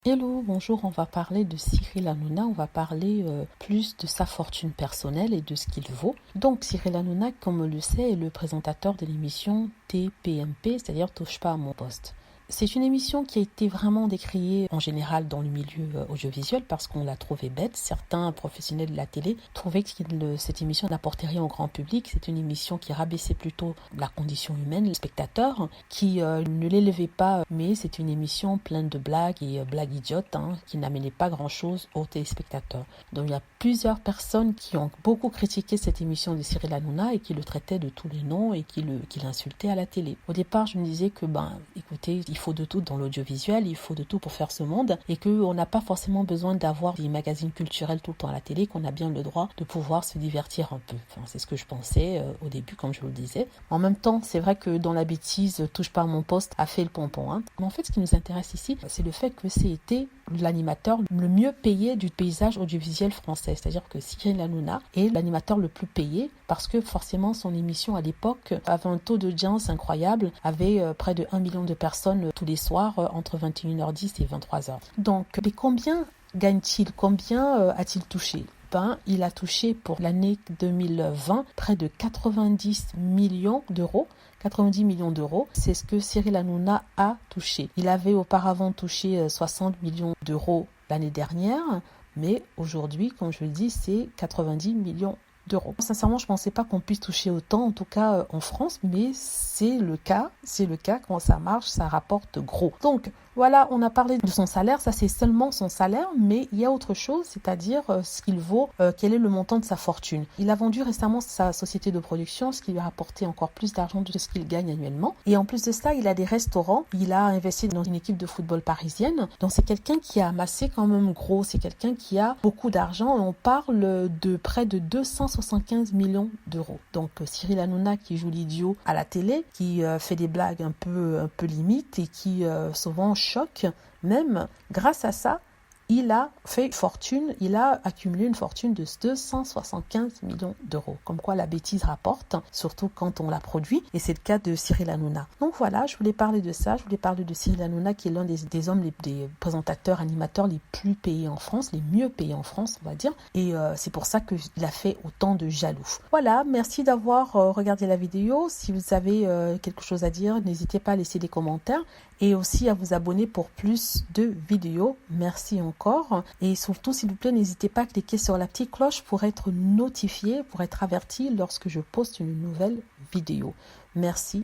Hello, bonjour, on va parler de Cyril Hanouna, on va parler plus de sa fortune personnelle et de ce qu'il vaut. Donc Cyril Hanouna, comme on le sait, est le présentateur de l'émission TPMP, c'est-à-dire Touche pas à mon poste. C'est une émission qui a été vraiment décriée en général dans le milieu audiovisuel parce qu'on l'a trouvée bête. Certains professionnels de la télé trouvaient que cette émission n'apportait rien au grand public. C'est une émission qui rabaissait plutôt la condition humaine, le spectateur, qui ne l'élevait pas. Mais c'est une émission pleine de blagues et blagues idiotes qui n'amenaient pas grand-chose aux téléspectateurs. Donc il y a plusieurs personnes qui ont beaucoup critiqué cette émission de Cyril Hanouna et qui le traitaient de tous les noms et qui l'insultaient à la télé. Au départ, je me disais que, écoutez, il faut de tout dans l'audiovisuel, il faut de tout pour faire ce monde et qu'on n'a pas forcément besoin d'avoir des magazines culturels tout le temps à la télé, qu'on a bien le droit de pouvoir se divertir un peu. Enfin, c'est ce que je pensais au début, comme je vous le disais. En même temps, c'est vrai que dans la bêtise, Touche pas à mon poste a fait le pompon. Mais en fait, ce qui nous intéresse ici, c'est le fait que c'était l'animateur le mieux payé du paysage audiovisuel français. C'est-à-dire que Cyril Hanouna est l'animateur le plus payé parce que forcément son émission à l'époque avait un taux d'audience incroyable, avait près de 1 million de personnes tous les soirs entre 21h10 et 23h. Donc, mais combien gagne-t-il? Combien a-t-il touché? Il a touché pour l'année 2020 près de 90 millions d'euros. 90 millions d'euros, c'est ce que Cyril Hanouna a touché. Il avait auparavant touché 60 millions d'euros l'année dernière, mais aujourd'hui, comme je le dis, c'est 90 millions d'euros. Sincèrement, je ne pensais pas qu'on puisse toucher autant, en tout cas en France, mais c'est le cas. Quand ça marche, ça rapporte gros. Donc, voilà, on a parlé de son salaire, ça c'est seulement son salaire, mais il y a autre chose, c'est-à-dire ce qu'il vaut, quel est le montant de sa fortune. Il a vendu récemment sa société de production, ce qui lui a rapporté encore plus d'argent de ce qu'il gagne annuellement. Et en plus de ça, il a des restaurants, il a investi dans une équipe de football parisienne, donc c'est quelqu'un qui a amassé quand même gros, c'est quelqu'un qui a beaucoup d'argent, on parle de près de 275 millions d'euros. Donc Cyril Hanouna qui joue l'idiot à la télé, qui fait des blagues un peu limites et qui souvent choc, même grâce à ça, il a fait fortune, il a accumulé une fortune de 275 millions d'euros. Comme quoi la bêtise rapporte, surtout quand on la produit, et c'est le cas de Cyril Hanouna. Donc voilà, je voulais parler de ça, je voulais parler de Cyril Hanouna qui est l'un des hommes, des présentateurs, animateurs les plus payés en France, les mieux payés en France, on va dire, et c'est pour ça qu'il a fait autant de jaloux. Voilà, merci d'avoir regardé la vidéo. Si vous avez quelque chose à dire, n'hésitez pas à laisser des commentaires et aussi à vous abonner pour plus de vidéos. Merci encore. Et surtout, s'il vous plaît, n'hésitez pas à cliquer sur la petite cloche pour être notifié, pour être averti lorsque je poste une nouvelle vidéo. Merci